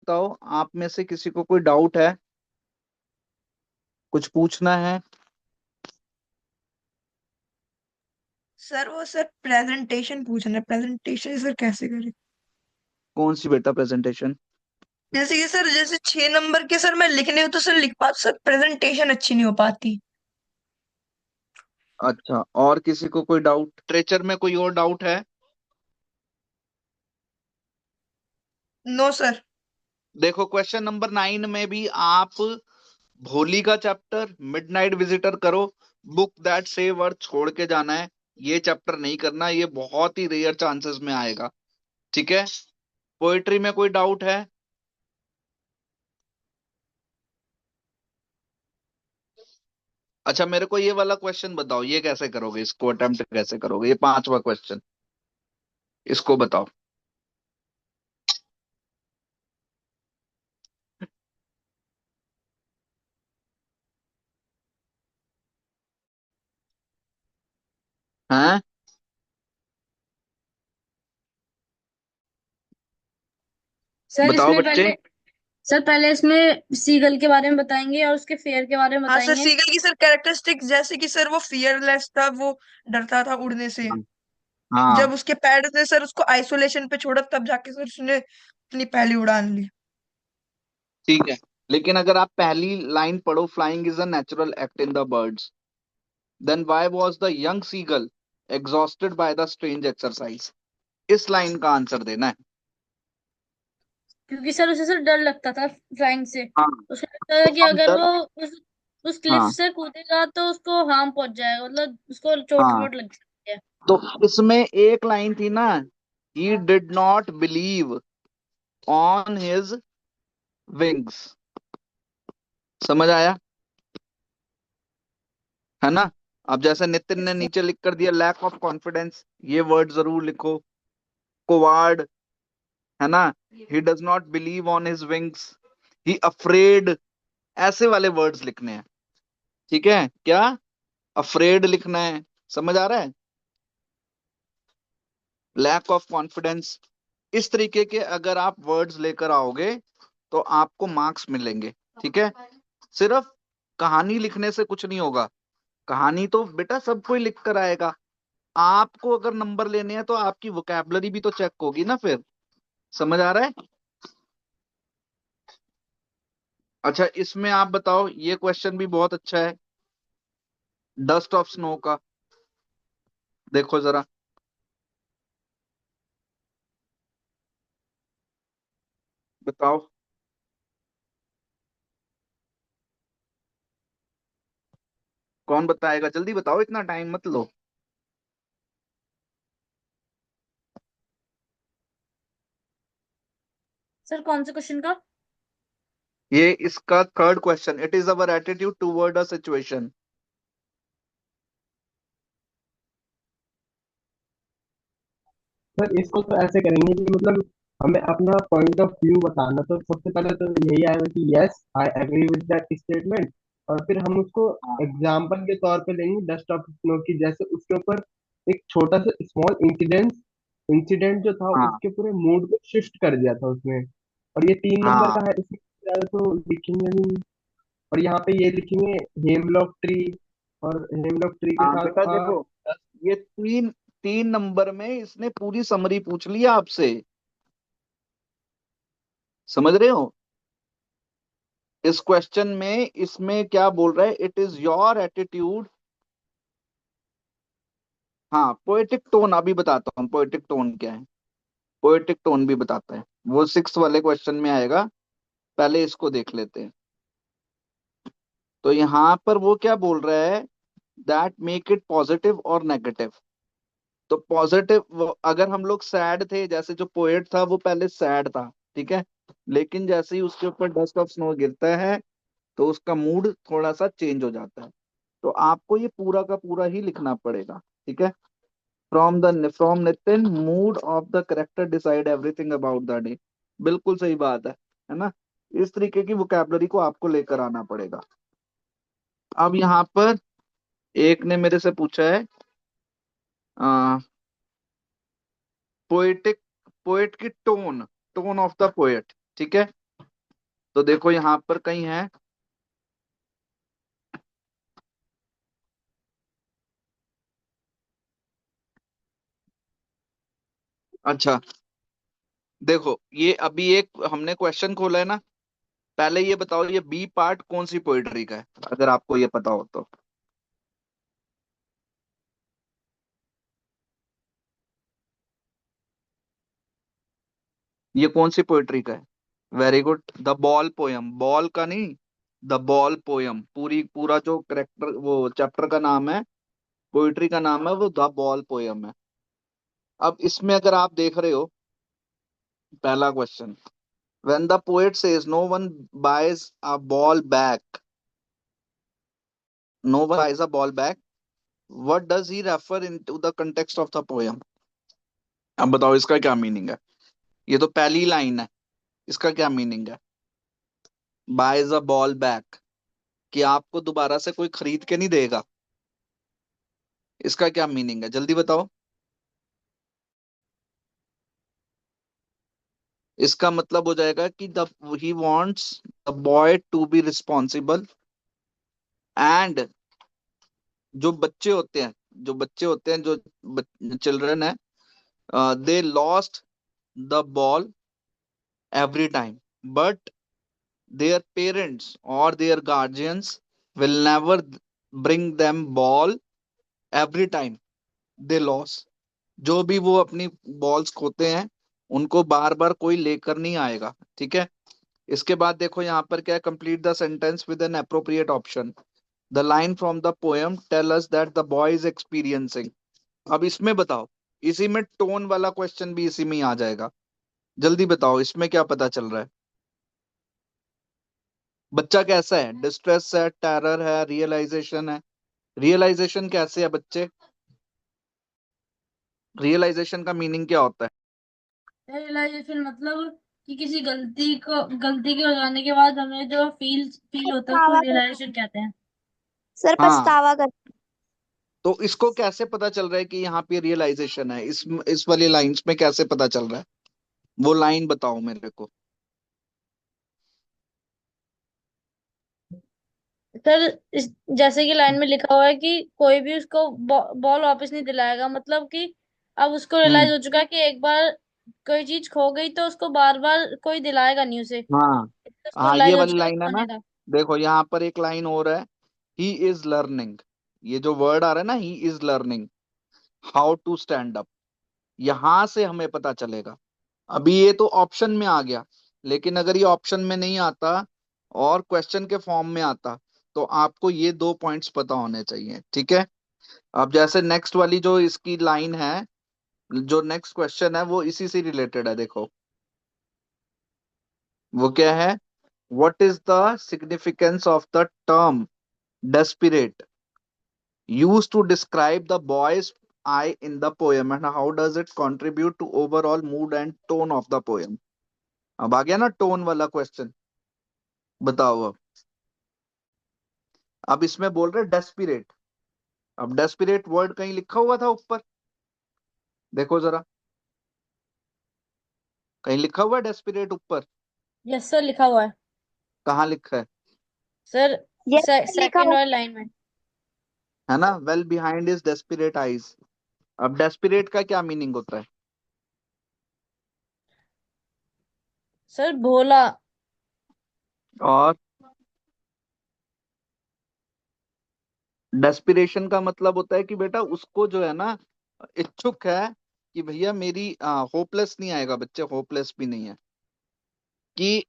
बताओ, आप में से किसी को कोई डाउट है, कुछ पूछना है? सर वो सर प्रेजेंटेशन पूछना है, प्रेजेंटेशन सर कैसे करें? कौन सी बेटा प्रेजेंटेशन? जैसे कि सर, जैसे 6 नंबर के सर मैं लिखने हूँ तो सर लिख पाती, सर प्रेजेंटेशन अच्छी नहीं हो पाती। अच्छा, और किसी को कोई डाउट लिटरेचर में, कोई और डाउट है? No sir. देखो, क्वेश्चन नंबर 9 में भी आप भोली का चैप्टर मिडनाइट विजिटर करो। बुक दैट सेव अर्थ छोड़ के जाना है। ये चैप्टर नहीं करना, ये बहुत ही रेयर चांसेस में आएगा। ठीक है। पोएट्री में कोई डाउट है? अच्छा, मेरे को ये वाला क्वेश्चन बताओ, ये कैसे करोगे, इसको अटेम्प्ट कैसे करोगे, ये 5वां क्वेश्चन, इसको बताओ। हैं? सर बताओ इसमें बच्चे। पहले सर पहले इसमें सीगल के बारे में बताएंगे और उसके फेयर के बारे में हाँ सर, बताएंगे। सीगल की सर कैरेक्टरिस्टिक्स, जैसे कि सर वो फियरलेस था, वो डरता था उड़ने से। हाँ। हाँ, जब उसके पेरेंट्स ने सर उसको आइसोलेशन पे छोड़ा, तब जाके सर उसने अपनी पहली उड़ान ली। ठीक है। लेकिन अगर आप पहली लाइन पढ़ो, flying is a natural act in the birds, then why was the young seagull exhausted by the strange exercise? इस लाइन का आंसर देना है। क्योंकि सर उसे सर डर लगता था फ्लाइंग से। हाँ, उसे लगता था तो कि हम अगर डर। वो उस क्लिफ हाँ। से कूदेगा तो उसको हार्म पहुंच जाएगा, मतलब उसको चोट हाँ, वोट लग सकती है। तो इसमें एक लाइन थी ना, he did not believe on his wings. समझ आया? है ना? अब जैसे नितिन ने नीचे लिख कर दिया, लैक ऑफ कॉन्फिडेंस, ये वर्ड जरूर लिखो। कोवार्ड, है ना? He does not believe on his wings, he afraid, ऐसे वाले वर्ड्स लिखने हैं। ठीक है क्या? अफ्रेड लिखना है। समझ आ रहा है? लैक ऑफ कॉन्फिडेंस, इस तरीके के अगर आप वर्ड्स लेकर आओगे तो आपको मार्क्स मिलेंगे। ठीक है। सिर्फ कहानी लिखने से कुछ नहीं होगा। कहानी तो बेटा सब कोई लिख कर आएगा। आपको अगर नंबर लेने हैं तो आपकी वोकैबलरी भी तो चेक होगी ना फिर। समझ आ रहा है? अच्छा, इसमें आप बताओ, ये क्वेश्चन भी बहुत अच्छा है, डस्ट ऑफ स्नो का। देखो जरा, बताओ। कौन बताएगा? जल्दी बताओ, इतना टाइम मत लो। सर कौन से क्वेश्चन का? ये इसका third question, it is our attitude toward a situation. Sir इसको तो ऐसे करेंगे कि मतलब हमें अपना पॉइंट ऑफ व्यू बताना, तो सबसे पहले तो यही आएगा कि yes I agree with that statement. और फिर हम उसको हाँ। एग्जाम्पल के तौर पे लेंगे डस्ट ऑफ स्नो की, जैसे उसके ऊपर एक छोटा सा स्मॉल इंसिडेंट इंसिडेंट जो था हाँ। उसके पूरे मूड को शिफ्ट कर दिया था उसमें। और ये 3 नंबर हाँ। का है, इसमें ज्यादा तो लिखेंगे नहीं। और यहाँ पे ये लिखेंगे हेमलॉक ट्री, और हेमलॉक ट्री के हाँ साथ बेटा, था। देखो, ये तीन तीन नंबर में इसने पूरी समरी पूछ लिया आपसे। समझ रहे हो? इस क्वेश्चन में इसमें क्या बोल रहा है, इट इज योर एटीट्यूड। हाँ, पोएटिक टोन अभी बताता हूँ, पोएटिक टोन क्या है। पोएटिक टोन भी बताता है, वो 6 वाले क्वेश्चन में आएगा। पहले इसको देख लेते हैं। तो यहाँ पर वो क्या बोल रहा है, दैट मेक इट पॉजिटिव और नेगेटिव। तो पॉजिटिव, अगर हम लोग सैड थे, जैसे जो पोएट था वो पहले सैड था, ठीक है, लेकिन जैसे ही उसके ऊपर डस्ट ऑफ स्नो गिरता है तो उसका मूड थोड़ा सा चेंज हो जाता है। तो आपको ये पूरा का पूरा ही लिखना पड़ेगा। ठीक है। From Nitin, mood off the character decide everything about the day. बिल्कुल सही बात है ना? इस तरीके की वोकैबलरी को आपको लेकर आना पड़ेगा। अब यहाँ पर एक ने मेरे से पूछा है, पोएटिक, पोएट की tone, tone of the poet. ठीक है। तो देखो यहाँ पर कहीं है, अच्छा देखो ये अभी एक हमने क्वेश्चन खोला है ना, पहले ये बताओ ये बी पार्ट कौन सी पोएट्री का है, अगर आपको ये पता हो तो। ये कौन सी पोएट्री का है? Very good, the ball poem, ball का नहीं, द बॉल पोयम, पूरा जो करेक्टर वो चैप्टर का नाम है, पोएट्री का नाम है वो द बॉल पोयम है। अब इसमें अगर आप देख रहे हो, पहला question, when the poet says no one buys a ball back, no one buys a ball back, what does he refer in to the context of the poem? अब बताओ इसका क्या मीनिंग है? ये तो पहली लाइन है, इसका क्या मीनिंग है? बाइज अ बॉल बैक, कि आपको दोबारा से कोई खरीद के नहीं देगा, इसका क्या मीनिंग है, जल्दी बताओ। इसका मतलब हो जाएगा कि the he wants the boy to be responsible, and जो बच्चे होते हैं, जो चिल्ड्रन है, they lost the ball every time, but their parents or their guardians will never bring them ball every time they lose, जो भी वो अपनी बॉल्स खोते हैं उनको बार बार कोई लेकर नहीं आएगा, ठीक है। इसके बाद देखो यहाँ पर क्या है, complete the sentence with an appropriate option, the line from the poem tell us that the boy is experiencing. अब इसमें बताओ, इसी में टोन वाला क्वेश्चन भी इसी में ही आ जाएगा, जल्दी बताओ इसमें क्या पता चल रहा है? बच्चा कैसा है, डिस्ट्रेस है, टेरर है, रियलाइजेशन है? रियलाइजेशन कैसे है बच्चे? रियलाइजेशन का मीनिंग क्या होता है? रियलाइजेशन मतलब कि किसी गलती के हो जाने के बाद हमें जो फील होता है उसको पछतावा कर रियलाइजेशन कहते हैं। सर, हाँ, पछतावा कर। तो इसको कैसे पता चल रहा है कि यहाँ पे रियलाइजेशन है, इस वाली लाइंस में कैसे पता चल रहा है? वो लाइन बताओ मेरे को। सर इस जैसे कि लाइन में लिखा हुआ है कि कोई भी उसको बॉल वापस नहीं दिलाएगा, मतलब कि अब उसको रियलाइज हम्म। हो चुका है कि एक बार कोई चीज खो गई तो उसको बार बार कोई दिलाएगा नहीं उसे, हाँ उसको हाँ, ये रियलाइज हो वाली चुका है लाइन है ना, खोने का। देखो यहाँ पर एक लाइन और है, ही इज लर्निंग, ये जो वर्ड आ रहा है ना, he is learning how to stand up, यहां से हमें पता चलेगा। अभी ये तो ऑप्शन में आ गया, लेकिन अगर ये ऑप्शन में नहीं आता और क्वेश्चन के फॉर्म में आता, तो आपको ये दो पॉइंट्स पता होने चाहिए, ठीक है। अब जैसे नेक्स्ट वाली जो इसकी लाइन है, जो नेक्स्ट क्वेश्चन है वो इसी से रिलेटेड है, देखो वो क्या है, what is the significance of the term desperate used to describe the boy's eye in the poem, and how does it contribute to overall mood and tone of the poem? अब आ गया ना tone वाला question, बताओ अब इसमें बोल रहे desperate, अब डेस्पिरेट वर्ड कहीं लिखा हुआ था ऊपर, देखो जरा, कहीं लिखा हुआ है डेस्पिरेट ऊपर? यस सर, लिखा हुआ है कहाँ लिखा है? सर, यस सर, लिखा सेकंड हुआ। वाली लाइन में। है ना, well behind is desperate eyes. अब डेस्पिरेट का क्या मीनिंग होता है? सर भोला। और डेस्पिरेशन का मतलब होता है कि बेटा उसको जो है ना, इच्छुक है कि भैया मेरी, होपलेस नहीं आएगा, बच्चे होपलेस भी नहीं है, कि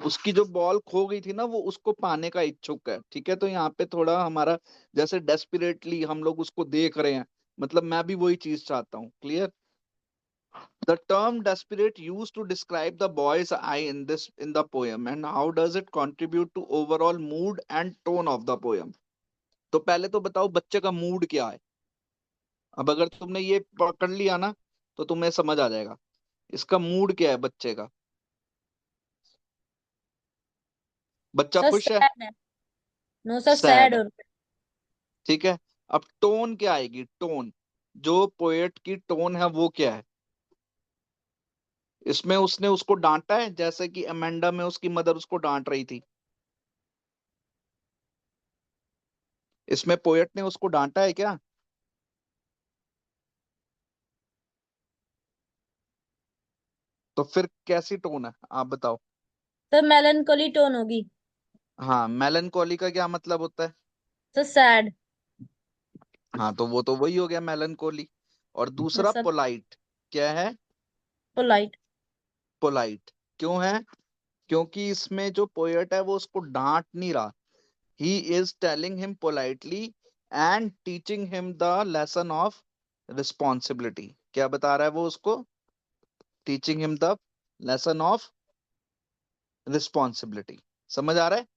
उसकी जो बॉल खो गई थी ना वो उसको पाने का इच्छुक है, ठीक है। तो यहाँ पे थोड़ा हमारा, जैसे डेस्पिरेटली हम लोग उसको देख रहे हैं, मतलब मैं भी वही चीज चाहता हूँ, clear. The term desperate used to describe the boy's eye in the poem, and how does it contribute to overall mood and tone of the poem? तो पहले तो बताओ बच्चे का मूड क्या है। अब अगर तुमने ये पकड़ लिया ना, तो तुम्हें समझ आ जाएगा इसका मूड क्या है बच्चे का। बच्चा सर खुश है, सैड है। नो सर, सैड सैड है, और ठीक है। अब टोन क्या आएगी, टोन, जो पोएट की टोन है वो क्या है, इसमें उसने उसको डांटा है, जैसे कि अमेंडा में उसकी मदर उसको डांट रही थी। इसमें पोएट ने उसको डांटा है क्या? तो फिर कैसी टोन है, आप बताओ। सर मेलनकोली टोन होगी। हाँ, मेलनकोली का क्या मतलब होता है? Sir sad. हाँ, तो वो तो वही हो गया मेलनकोली। और दूसरा सर पोलाइट, क्या है? पोलाइट। पोलाइट क्यों है? क्योंकि इसमें जो पोएट है वो उसको डांट नहीं रहा। He is telling him politely and teaching him the lesson of responsibility. क्या बता रहा है वो उसको? Teaching him the lesson of responsibility. समझ आ रहा है?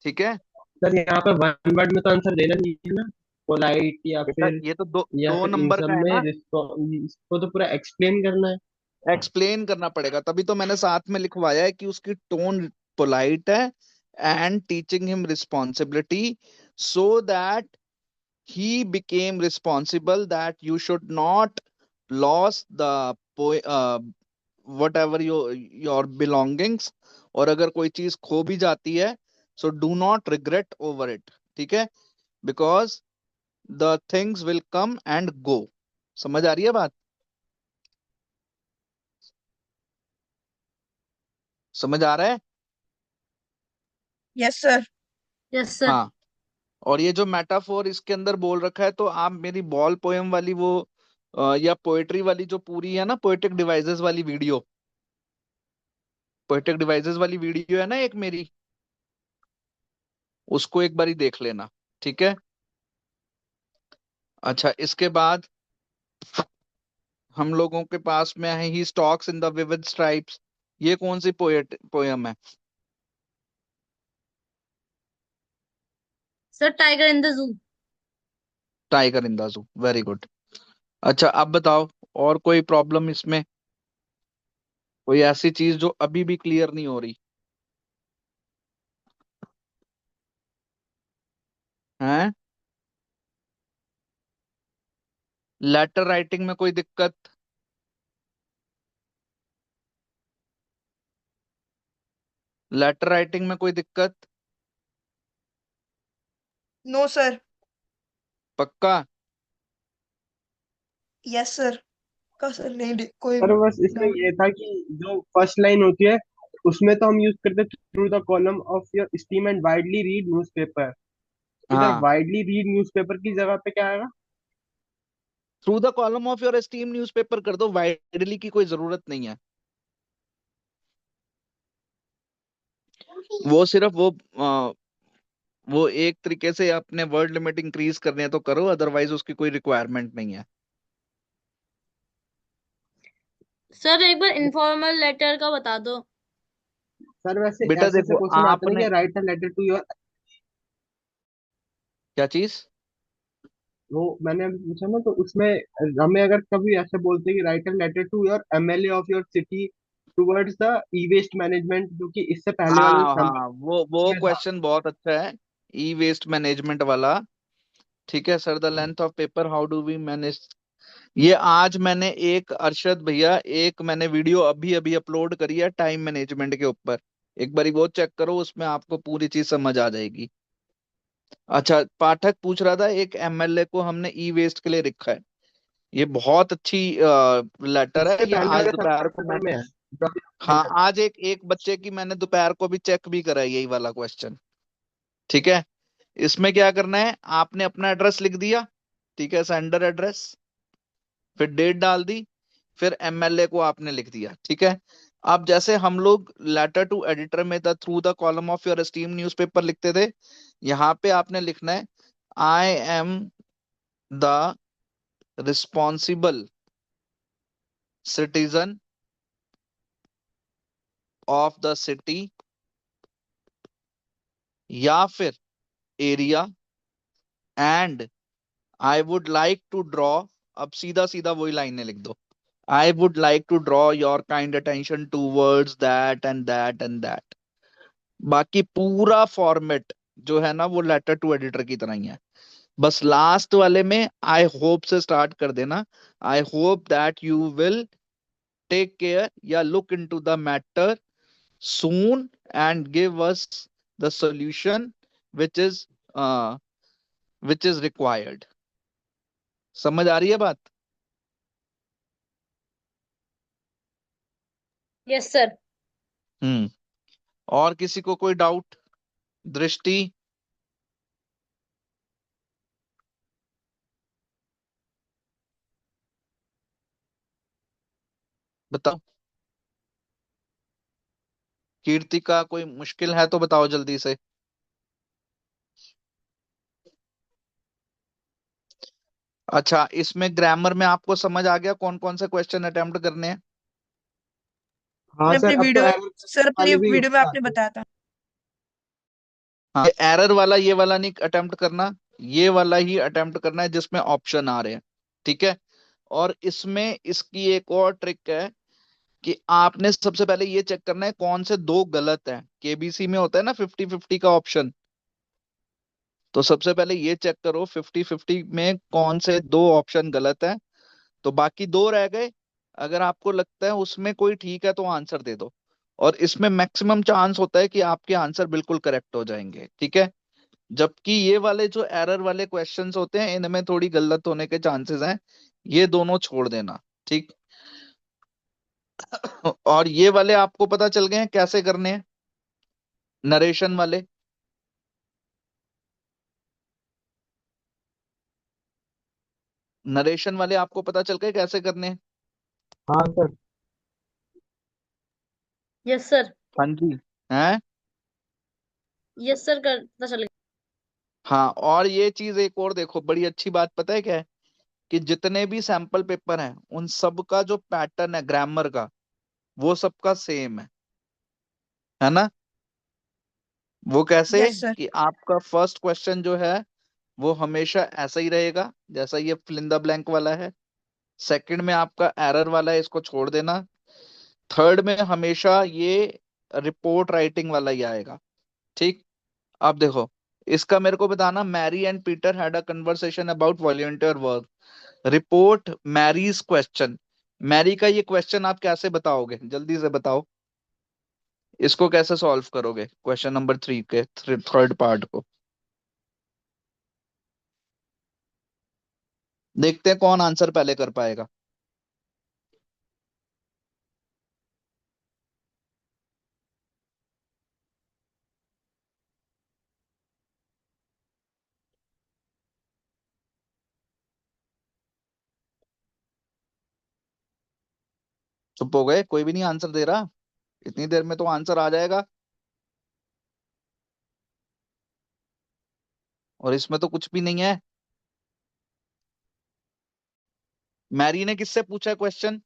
ठीक है सर यहाँ पे वन वर्ड में तो आंसर देना नहीं है ना, पोलाइट बेटा, ये तो दो या दो फिर इन नंबर सब का है में ना। इसको तो पूरा एक्सप्लेन करना है। एक्सप्लेन करना पड़ेगा, तभी तो मैंने साथ में लिखवाया है कि उसकी टोन पोलाइट है and teaching him responsibility so that he became responsible, that you should not lose the whatever your belongings। और अगर कोई चीज खो भी जाती है, so do not regret over it। ठीक है, because the things will come and go। समझ आ रही है बात? समझ आ रहा है? Yes sir. Yes sir. हाँ। और ये जो मेटाफोर इसके अंदर बोल रखा है, तो आप मेरी बॉल पोयम वाली वो या पोएट्री वाली जो पूरी है ना, पोएटिक डिवाइसेस वाली वीडियो, पोएटिक डिवाइसेस वाली वीडियो है ना एक मेरी, उसको एक बारी देख लेना। ठीक है। अच्छा, इसके बाद हम लोगों के पास में है ही stalks in the vivid stripes. ये कौन सी पोयम है? Sir tiger in the zoo. Tiger in the zoo, very good. अच्छा, अब बताओ, और कोई प्रॉब्लम इसमें? कोई ऐसी चीज जो अभी भी क्लियर नहीं हो रही है? लेटर राइटिंग में कोई दिक्कत? लेटर राइटिंग में कोई दिक्कत? No sir. पक्का? Yes sir. का सर नहीं कोई पर बस इसमें डाउट। ये था कि जो फर्स्ट लाइन होती है उसमें तो हम यूज करते through the column of your steam and widely read newspaper. इधर हाँ, वाइडली रीड न्यूज़पेपर की जगह पे क्या आएगा? Through the column of your esteem newspaper कर दो, वाइडली की कोई जरूरत नहीं है। वो सिर्फ वो एक तरीके से अपने वर्ड लिमिट इंक्रीज करने हैं तो करो, अदरवाइज उसकी कोई रिक्वायरमेंट नहीं है। सर एक बार इनफॉर्मल लेटर का बता दो। सर वैसे बेटा ऐसे ऐसे देखो, क्वेश्चन आते हैं ना आपने कि write a letter to your, क्या चीज? वो मैंने अभी पूछा ना तो उसमें हमें अगर कभी ऐसे बोलते हैं कि write a letter to your MLA of your city towards the e waste management, जो कि इससे पहले वाले हाँ नंबर हाँ, वो में था। क्वेश्चन बहुत अच्छा है, ई वेस्ट मैनेजमेंट वाला। ठीक है sir, the length of paper how do we manage. ये आज मैंने एक अरशद भैया, एक मैंने वीडियो अभी अभी अपलोड करी है टाइम मैनेजमेंट के ऊपर। एक बारी वो चेक करो, उसमें आपको पूरी चीज समझ आ जाएगी। अच्छा, पाठक पूछ रहा था, एक एमएलए को हमने ई वेस्ट के लिए लिखा है। ये बहुत अच्छी लेटर इससे है, ये पहले आज वाले दोपहर को पेपर में मैंने, है जो अभी आपने हाँ, लिखा था। आज एक एक बच्चे की मैंने दोपहर को भी चेक भी करा है, यही वाला क्वेश्चन। ठीक है। इसमें क्या करना है, आपने अपना एड्रेस लिख दिया। ठीक है, सेंडर एड्रेस, फिर डेट डाल दी, फिर एमएलए को आपने लिख दिया। ठीक है। अब जैसे हम लोग लेटर टू एडिटर में the through the column of your esteem newspaper लिखते थे, यहाँ पे आपने लिखना है, I am the responsible citizen of the city या फिर area and I would like to draw. अब सीधा सीधा वही लाइनें लिख दो, I would like to draw your kind attention to words that and that and that. बाकी पूरा फॉर्मेट जो है ना, वो लेटर टू एडिटर की तरह ही है। बस लास्ट वाले में आई होप से स्टार्ट कर देना। I hope that you will take care या look into the matter soon and give us the solution which is which is required. समझ आ रही है बात? Yes sir. हम्म। और किसी को कोई डाउट? दृष्टि? बताओ। कीर्ति का कोई मुश्किल है तो बताओ जल्दी से। अच्छा, इसमें ग्रामर में आपको समझ आ गया कौन कौन से क्वेश्चन अटेम्प्ट करने हैं? हाँ अपनी सर, अब तो वीडियो एरर सर अपनी वाले भी वीडियो में होते आपने आते हैं। बताया था। हाँ, एरर वाला ये वाला नहीं अटेम्प्ट करना, ये वाला ही अटेम्प्ट करना है जिसमें ऑप्शन आ रहे हैं। ठीक है। और इसमें इसकी एक और ट्रिक है कि आपने सबसे पहले ये चेक करना है कौन से दो गलत हैं। केबीसी में होता है ना 50-50 का ऑप्शन, तो सबसे पहले ये चेक करो 50-50 में कौन से दो ऑप्शन गलत है। तो बाकी दो रह गए, अगर आपको लगता है उसमें कोई ठीक है तो आंसर दे दो। और इसमें मैक्सिमम चांस होता है कि आपके आंसर बिल्कुल करेक्ट हो जाएंगे। ठीक है। जबकि ये वाले जो एरर वाले क्वेश्चंस होते हैं इनमें थोड़ी गलत होने के चांसेस हैं, ये दोनों छोड़ देना। ठीक। और ये वाले आपको पता चल गए हैं कैसे करने हैं, नरेशन वाले? नरेशन वाले आपको पता चल गए कैसे करने हैं? हाँ सर। Yes sir. हाँ जी। हैं? यस सर, कर पता चल गया। हाँ, और ये चीज एक और देखो, बड़ी अच्छी बात पता है क्या है, कि जितने भी सैंपल पेपर हैं उन सब का जो पैटर्न है ग्रामर का, वो सबका सेम है ना? वो कैसे? Yes sir. कि आपका फर्स्ट क्वेश्चन जो है वो हमेशा ऐसा ही रहेगा जैसा ये फिल इन द ब्लैंक वाला है। सेकंड में आपका एरर वाला है, इसको छोड़ देना। थर्ड में हमेशा ये रिपोर्ट राइटिंग वाला ही आएगा। ठीक। अब देखो, इसका मेरे को बताना, Mary and Peter had a conversation about volunteer work, report Mary's question. Mary का ये क्वेश्चन आप कैसे बताओगे, जल्दी से बताओ। इसको कैसे सॉल्व करोगे क्वेश्चन नंबर 3 के थर्ड पार्ट को? देखते हैं कौन आंसर पहले कर पाएगा। चुप हो गए, कोई भी नहीं आंसर दे रहा? इतनी देर में तो आंसर आ जाएगा। और इसमें तो कुछ भी नहीं है। मैरी ने किससे पूछा क्वेश्चन?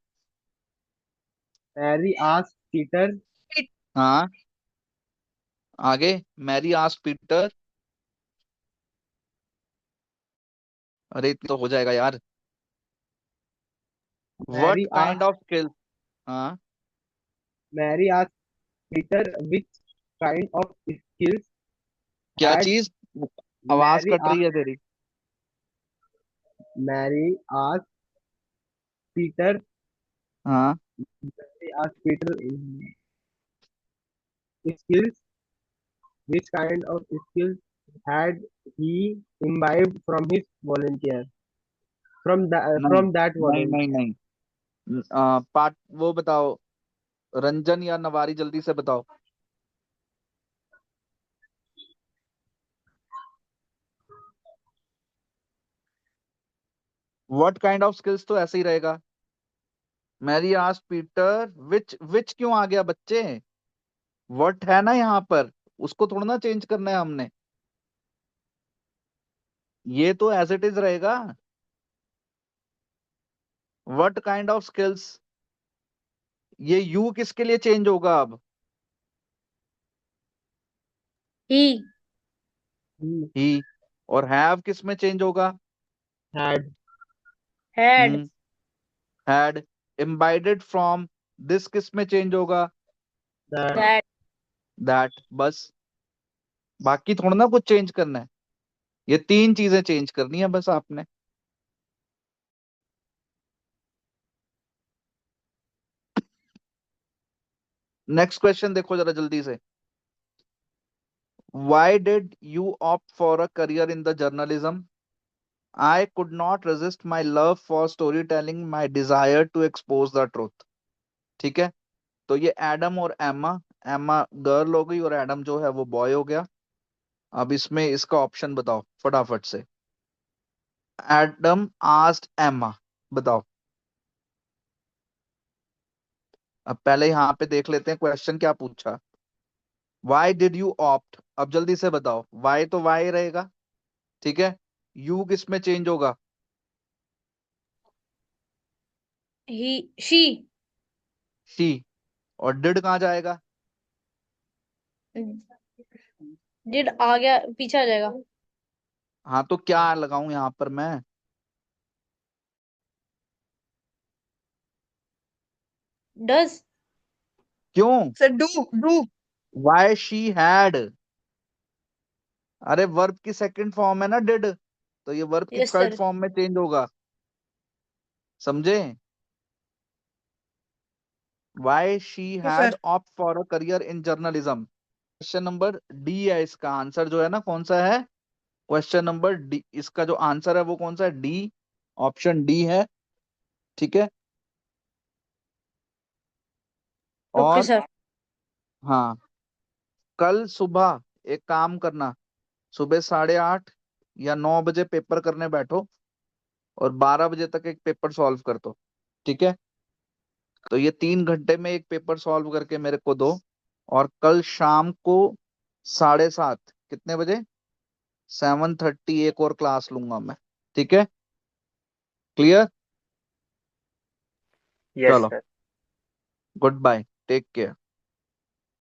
Mary asked Peter. हाँ, आगे। Mary asked Peter. अरे इतनी तो हो जाएगा यार। What Mary kind asked of skills? हाँ। Mary asked Peter which kind of skills क्या had चीज? आवाज Mary कट रही है asked तेरी। Mary asked Peter हाँ। Mary asked Peter skills which kind of skills had he imbibed from his volunteer नहीं from that नहीं volunteer. नहीं नहीं। पार्ट वो बताओ, रंजन या नवारी जल्दी से बताओ। व्हाट काइंड ऑफ स्किल्स तो ऐसे ही रहेगा। मैरी आस्क्ड पीटर विच, विच क्यों आ गया बच्चे? व्हाट है ना यहाँ पर, उसको थोड़ा ना चेंज करना है हमने, ये तो एज इट इज रहेगा। व्हाट काइंड ऑफ स्किल्स, ये यू किसके लिए चेंज होगा अब? ही। He ही। और हैव किस में चेंज होगा? had had. Hmm. Had. Imbibed from, this किस में चेंज होगा? that that. दैट। बस, बाकी थोड़ा ना कुछ चेंज करना है। ये तीन चीजें चेंज करनी है बस आपने। नेक्स्ट क्वेश्चन देखो जरा जल्दी से। Why did you opt for a career in the journalism? I could not resist my love for storytelling, my desire to expose the truth. ठीक है। तो ये एडम और एमा, एमा गर्ल हो गई और एडम जो है वो बॉय हो गया। अब इसमें इसका ऑप्शन बताओ फटाफट से। एडम आस्क्ड एमा, बताओ। अब पहले यहाँ पे देख लेते हैं क्वेश्चन क्या पूछा। वाई डिड यू ऑप्ट, अब जल्दी से बताओ। वाई तो वाई रहेगा, ठीक है। यू किस में चेंज होगा? ही शी शी। और डिड कहाँ जाएगा? डिड आ गया, पीछे आ जाएगा। हाँ तो क्या लगाऊं यहाँ पर मैं? डज। क्यों? Sir do do why she had. अरे वर्ब की सेकंड फॉर्म है ना डिड, तो ये वर्ब की यस थर्ड सर। फॉर्म में चेंज होगा। समझे? Why she had sir opt for a career in journalism. Question number D है, इसका आंसर जो है ना कौन सा है? क्वेश्चन नंबर डी, इसका जो आंसर है वो कौन सा है? डी, ऑप्शन डी है, ठीक है। ओके और सर। हाँ, कल सुबह एक काम करना, सुबह 8:30 या 9 बजे पेपर करने बैठो और 12 बजे तक एक पेपर सॉल्व कर दो, ठीक है। तो ये 3 घंटे में एक पेपर सॉल्व करके मेरे को दो, और कल शाम को 7:30, कितने बजे? 7:30 एक और क्लास लूंगा मैं, ठीक है। क्लियर? यस चलो, sir. Good bye, take care.